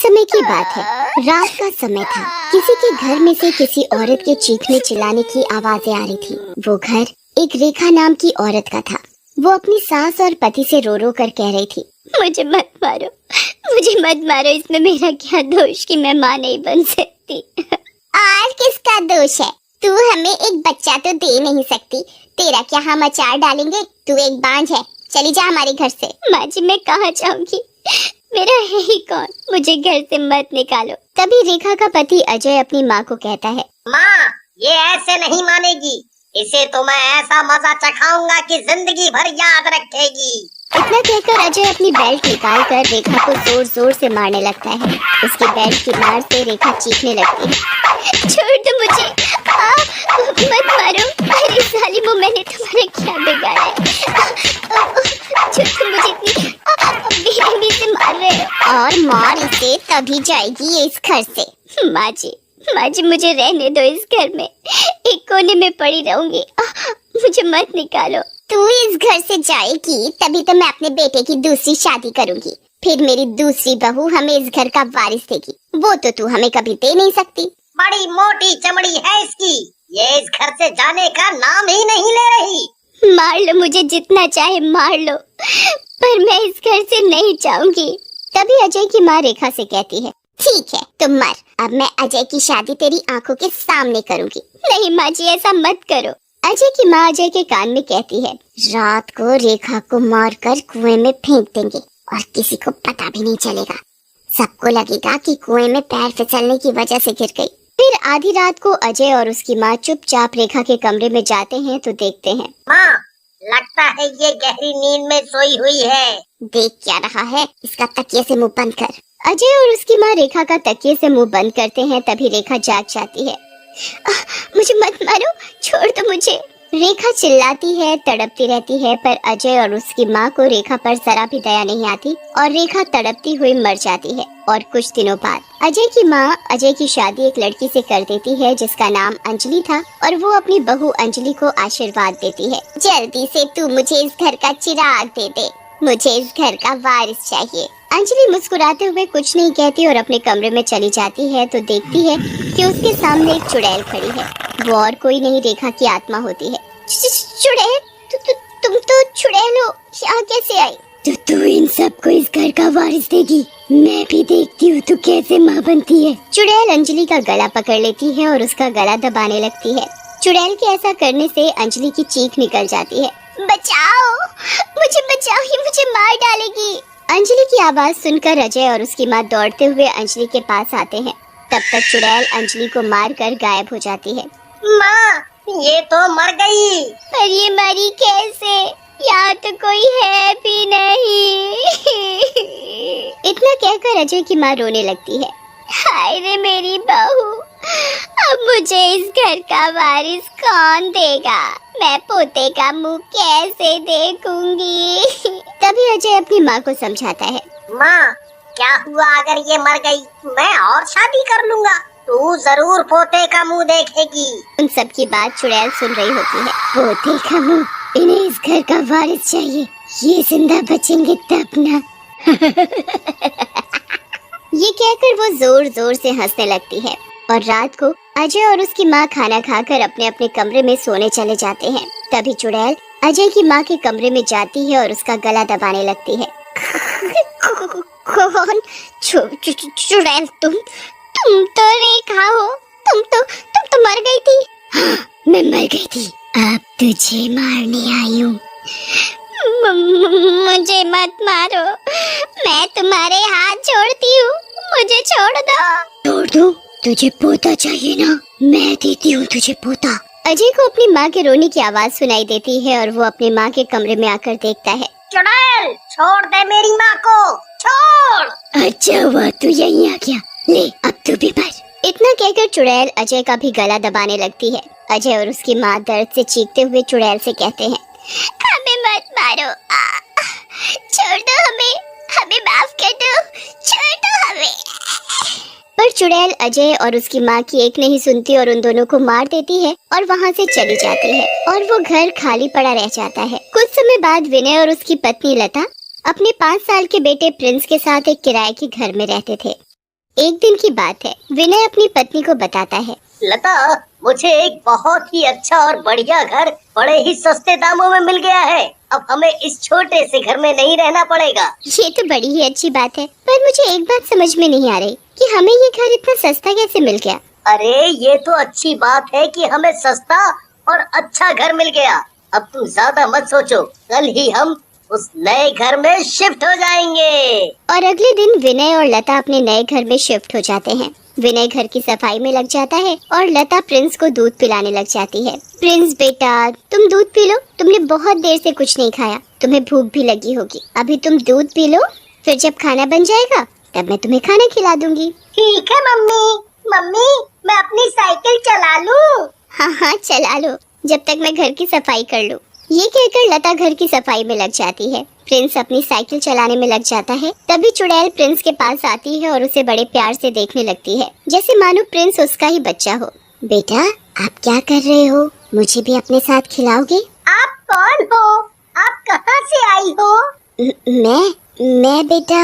समय की बात है, रात का समय था। किसी के घर में से किसी औरत के चीखने चिल्लाने की आवाजें आ रही थी। वो घर एक रेखा नाम की औरत का था। वो अपनी सास और पति से रो रो कर कह रही थी, मुझे मत मारो, मुझे मत मारो, इसमें मेरा क्या दोष कि मैं माँ नहीं बन सकती। और किसका दोष है? तू हमें एक बच्चा तो दे नहीं सकती, तेरा क्या हम अचार डालेंगे? तू एक बांझ है, चली जा हमारे घर से। माँ जी, मैं कहाँ जाऊंगी? मेरा है ही कौन? मुझे घर से मत निकालो। तभी रेखा का पति अजय अपनी माँ को कहता है, माँ, ये ऐसे नहीं मानेगी, इसे तो मैं ऐसा मजा चखाऊंगा कि जिंदगी भर याद रखेगी। इतना कहकर अजय अपनी बेल्ट निकाल कर रेखा को जोर जोर से मारने लगता है। उसकी बेल्ट की मार से रेखा चीखने लगती है, छोड़ दो मुझे, मत मारो। अरे सालिमो, मैंने तुम्हारा क्या बिगाड़ा है जो तुम मुझे इतनी बेरहमी से मार रहे हो? और मार इसे तभी जाएगी ये इस घर से। माँ जी, मुझे रहने दो इस घर में, एक कोने में पड़ी रहूंगी। मुझे मत निकालो। तू इस घर से जाएगी तभी तो मैं अपने बेटे की दूसरी शादी करूंगी, फिर मेरी दूसरी बहू हमें इस घर का वारिस देगी। वो तो तू हमें कभी दे नहीं सकती। बड़ी मोटी चमड़ी है इसकी, ये इस घर से जाने का नाम ही नहीं ले रही। मार लो मुझे, जितना चाहे मार लो, पर मैं इस घर से नहीं जाऊंगी। तभी अजय की माँ रेखा से कहती है, ठीक है तुम मर, अब मैं अजय की शादी तेरी आंखों के सामने करूंगी। नहीं माँ जी, ऐसा मत करो। अजय की माँ अजय के कान में कहती है, रात को रेखा को मारकर कुएं में फेंक देंगे और किसी को पता भी नहीं चलेगा। सबको लगेगा कि कुएं में पैर फिसलने की वजह से गिर गई। फिर आधी रात को अजय और उसकी माँ चुपचाप रेखा के कमरे में जाते हैं तो देखते हैं, माँ, लगता है ये गहरी नींद में सोई हुई है। देख क्या रहा है, इसका तकिए से मुंह बंद कर। अजय और उसकी माँ रेखा का तकिए से मुंह बंद करते हैं। तभी रेखा जाग जाती है। मुझे मत मारो, छोड़ दो मुझे। रेखा चिल्लाती है, तड़पती रहती है, पर अजय और उसकी माँ को रेखा पर जरा भी दया नहीं आती और रेखा तड़पती हुई मर जाती है। और कुछ दिनों बाद अजय की माँ अजय की शादी एक लड़की से कर देती है जिसका नाम अंजलि था, और वो अपनी बहू अंजलि को आशीर्वाद देती है, जल्दी से तू मुझे इस घर का चिराग दे दे, मुझे इस घर का वारिस चाहिए। अंजलि मुस्कुराते हुए कुछ नहीं कहती और अपने कमरे में चली जाती है तो देखती है कि उसके सामने एक चुड़ैल खड़ी है। वो और कोई नहीं, रेखा की आत्मा होती है। चुड़ैल, तुम तो चुड़ैल हो, यहाँ कैसे आई? तो तू इन सबको इस घर का वारिस देगी? मैं भी देखती हूँ तू कैसे माँ बनती है। चुड़ैल अंजलि का गला पकड़ लेती है और उसका गला दबाने लगती है। चुड़ैल के ऐसा करने से अंजलि की चीख निकल जाती है, बचाओ, मुझे बचाओ, ये मुझे मार डालेगी। अंजलि की आवाज सुनकर अजय और उसकी माँ दौड़ते हुए अंजलि के पास आते हैं। तब तक चुड़ैल अंजलि को मारकर गायब हो जाती है। माँ, ये तो मर गई। पर ये मरी कैसे? यहाँ तो कोई है भी नहीं। इतना कहकर अजय की माँ रोने लगती है। हाय रे मेरी बहू, अब मुझे इस घर का वारिस कौन देगा? मैं पोते का मुंह कैसे देखूंगी? तभी अजय अपनी माँ को समझाता है, माँ, क्या हुआ अगर ये मर गई? मैं और शादी कर लूंगा, तू जरूर पोते का मुंह देखेगी। उन सब की बात चुड़ैल सुन रही होती है। पोते का मुंह, इन्हें इस घर का वारिस चाहिए, ये जिंदा बचेंगे तब ना। ये कहकर वो जोर जोर से हंसने लगती है। और रात को अजय और उसकी माँ खाना खाकर अपने अपने कमरे में सोने चले जाते हैं। तभी चुड़ैल अजय की माँ के कमरे में जाती है और उसका गला दबाने लगती है। कौन? चुड़ैल, तुम तो रेखा हो, तुम तो मर गई थी। हाँ, मैं मर गई थी, अब तुझे मारने आई हूँ। मुझे मत मारो, मैं तुम्हारे हाथ जोड़ती हूँ, मुझे छोड़ दो। छोड़ दो? तुझे पोता चाहिए ना, मैं देती हूँ तुझे पोता। अजय को अपनी माँ के रोने की आवाज सुनाई देती है और वो अपनी माँ के कमरे में आकर देखता है। चुड़ैल, छोड़ दे मेरी माँ को, छोड़। अच्छा हुआ तू यहीं आ गया, ले अब तू भी मर। इतना कहकर चुड़ैल अजय का भी गला दबाने लगती है। अजय और उसकी माँ दर्द से चीखते हुए चुड़ैल से कहते हैं, हमें मत मारो, छोड़ दो हमें माफ कर दो, छोड़ दो हमें। पर चुड़ैल अजय और उसकी माँ की एक नहीं सुनती और उन दोनों को मार देती है और वहाँ से चली जाती है और वो घर खाली पड़ा रह जाता है। कुछ समय बाद विनय और उसकी पत्नी लता अपने 5 साल के बेटे प्रिंस के साथ एक किराए के घर में रहते थे। एक दिन की बात है, विनय अपनी पत्नी को बताता है, लता, मुझे एक बहुत ही अच्छा और बढ़िया घर बड़े ही सस्ते दामों में मिल गया है। अब हमें इस छोटे से घर में नहीं रहना पड़ेगा। ये तो बड़ी ही अच्छी बात है, पर मुझे एक बात समझ में नहीं आ रही कि हमें ये घर इतना सस्ता कैसे मिल गया। अरे ये तो अच्छी बात है कि हमें सस्ता और अच्छा घर मिल गया। अब तुम ज्यादा मत सोचो, कल ही हम उस नए घर में शिफ्ट हो जाएंगे। और अगले दिन विनय और लता अपने नए घर में शिफ्ट हो जाते हैं। विनय घर की सफाई में लग जाता है और लता प्रिंस को दूध पिलाने लग जाती है। प्रिंस बेटा, तुम दूध पी लो, तुमने बहुत देर से कुछ नहीं खाया, तुम्हें भूख भी लगी होगी। अभी तुम दूध पी लो, फिर जब खाना बन जाएगा तब मैं तुम्हें खाना खिला दूंगी। ठीक है मम्मी। मम्मी, मैं अपनी साइकिल चला लूं? हाँ हाँ चला लो, जब तक मैं घर की सफाई कर लूं। ये कहकर लता घर की सफाई में लग जाती है। प्रिंस अपनी साइकिल चलाने में लग जाता है। तभी चुड़ैल प्रिंस के पास आती है और उसे बड़े प्यार से देखने लगती है, जैसे मानो प्रिंस उसका ही बच्चा हो। बेटा, आप क्या कर रहे हो? मुझे भी अपने साथ खिलाओगे? आप कौन हो? आप कहाँ से आई हो? मैं बेटा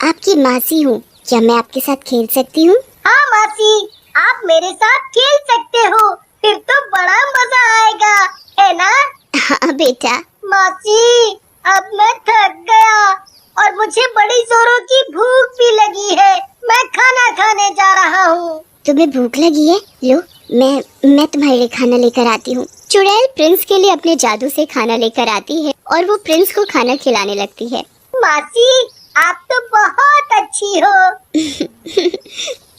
आपकी मासी हूँ। क्या मैं आपके साथ खेल सकती हूँ? हाँ मासी, आप मेरे साथ खेल सकते हो, फिर तो बड़ा मजा आएगा, है ना? हाँ बेटा। मासी, अब मैं थक गया और मुझे बड़ी जोरों की भूख भी लगी है। मैं खाना खाने जा रहा हूँ। तुम्हें भूख लगी है? लो, मैं तुम्हारे लिए खाना लेकर आती हूँ। चुड़ैल प्रिंस के लिए अपने जादू से खाना लेकर आती है और वो प्रिंस को खाना खिलाने लगती है। मासी, आप तो बहुत अच्छी हो।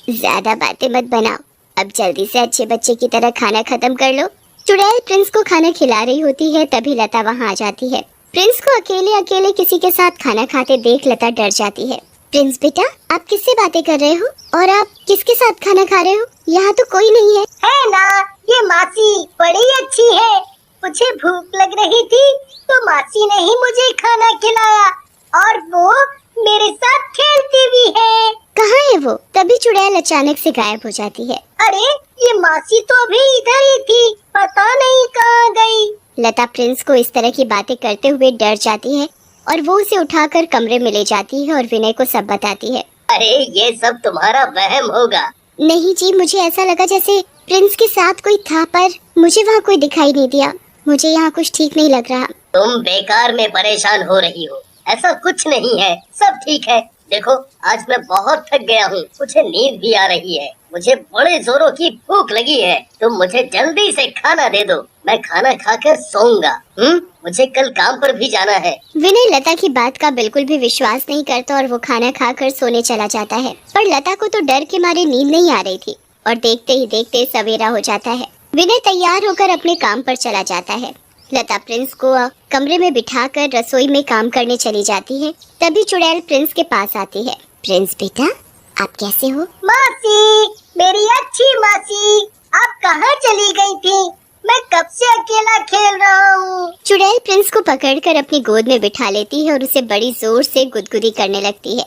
ज्यादा बातें मत बनाओ, अब जल्दी से अच्छे बच्चे की तरह खाना खत्म कर लो। चुड़ैल प्रिंस को खाना खिला रही होती है, तभी लता वहाँ आ जाती है। प्रिंस को अकेले अकेले किसी के साथ खाना खाते देख लता डर जाती है। प्रिंस बेटा, आप किससे बातें कर रहे हो और आप किसके साथ खाना खा रहे हो? यहाँ तो कोई नहीं है। है ना, ये मासी बड़ी अच्छी है। मुझे भूख लग रही थी तो मासी ने ही मुझे खाना खिलाया और वो मेरे साथ खेलती भी है। कहाँ है वो? तभी चुड़ैल अचानक से गायब हो जाती है। अरे, ये मासी तो अभी इधर ही थी, पता नहीं कहाँ गई। लता प्रिंस को इस तरह की बातें करते हुए डर जाती है और वो उसे उठाकर कमरे में ले जाती है और विनय को सब बताती है। अरे, ये सब तुम्हारा वहम होगा। नहीं जी, मुझे ऐसा लगा जैसे प्रिंस के साथ कोई था, पर मुझे वहाँ कोई दिखाई नहीं दिया। मुझे यहाँ कुछ ठीक नहीं लग रहा। तुम बेकार में परेशान हो रही हो, ऐसा कुछ नहीं है, सब ठीक है। देखो, आज मैं बहुत थक गया हूँ, मुझे नींद भी आ रही है, मुझे बड़े जोरों की भूख लगी है। तुम मुझे जल्दी से खाना दे दो, मैं खाना खाकर सोऊंगा। मुझे कल काम पर भी जाना है। विनय लता की बात का बिल्कुल भी विश्वास नहीं करता और वो खाना खाकर सोने चला जाता है। पर लता को तो डर के मारे नींद नहीं आ रही थी और देखते ही देखते सवेरा हो जाता है। विनय तैयार होकर अपने काम पर चला जाता है। लता प्रिंस को कमरे में बिठाकर रसोई में काम करने चली जाती है। तभी चुड़ैल प्रिंस के पास आती है। प्रिंस बेटा, आप कैसे हो? मासी, मेरी अच्छी मासी, आप कहाँ चली गई थी? मैं कब से अकेला खेल रहा हूँ। चुड़ैल प्रिंस को पकड़कर अपनी गोद में बिठा लेती है और उसे बड़ी जोर से गुदगुदी करने लगती है।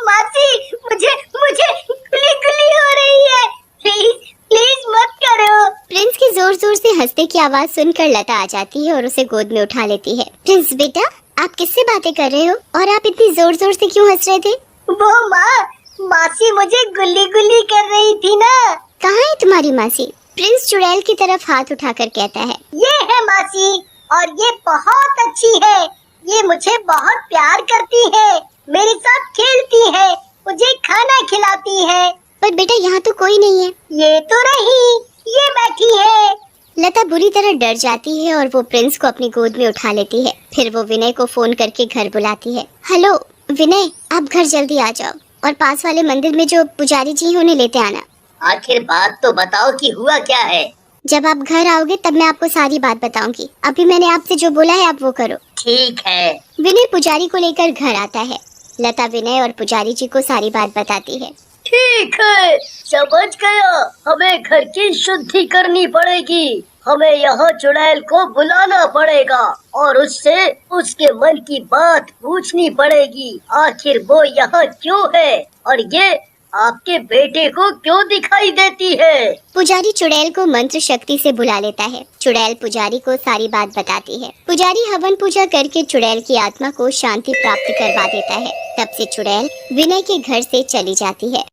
मासी, मुझे गुली गुली हो रही है, प्लीज प्लीज मत करो। प्रिंस की जोर जोर से हंसने की आवाज सुनकर लता आ जाती है और उसे गोद में उठा लेती है। प्रिंस बेटा, आप किससे बातें कर रहे हो और आप इतनी जोर जोर से क्यों हंस रहे थे? वो मासी मुझे गुल्ली गुल्ली कर रही थी ना। कहाँ है तुम्हारी मासी? प्रिंस चुड़ैल की तरफ हाथ उठाकर कहता है। ये है मासी, और ये बहुत अच्छी है। ये मुझे बहुत प्यार करती है, मेरे साथ खेलती है, मुझे खाना खिलाती है। पर बेटा, यहाँ तो कोई नहीं है। ये तो रही, ये बैठी है। लता बुरी तरह डर जाती है और वो प्रिंस को अपनी गोद में उठा लेती है। फिर वो विनय को फोन करके घर बुलाती है। हेलो विनय, आप घर जल्दी आ जाओ और पास वाले मंदिर में जो पुजारी जी हैं उन्हें लेते आना। आखिर बात तो बताओ कि हुआ क्या है। जब आप घर आओगे तब मैं आपको सारी बात बताऊंगी। अभी मैंने आपसे जो बोला है आप वो करो। ठीक है। विनय पुजारी को लेकर घर आता है। लता विनय और पुजारी जी को सारी बात बताती है। ठीक है, समझ गया। हमें घर की शुद्धि करनी पड़ेगी। हमें यहाँ चुड़ैल को बुलाना पड़ेगा और उससे उसके मन की बात पूछनी पड़ेगी। आखिर वो यहाँ क्यों है और ये आपके बेटे को क्यों दिखाई देती है? पुजारी चुड़ैल को मंत्र शक्ति से बुला लेता है। चुड़ैल पुजारी को सारी बात बताती है। पुजारी हवन पूजा करके चुड़ैल की आत्मा को शांति प्राप्त करवा देता है। तब से चुड़ैल विनय के घर से चली जाती है।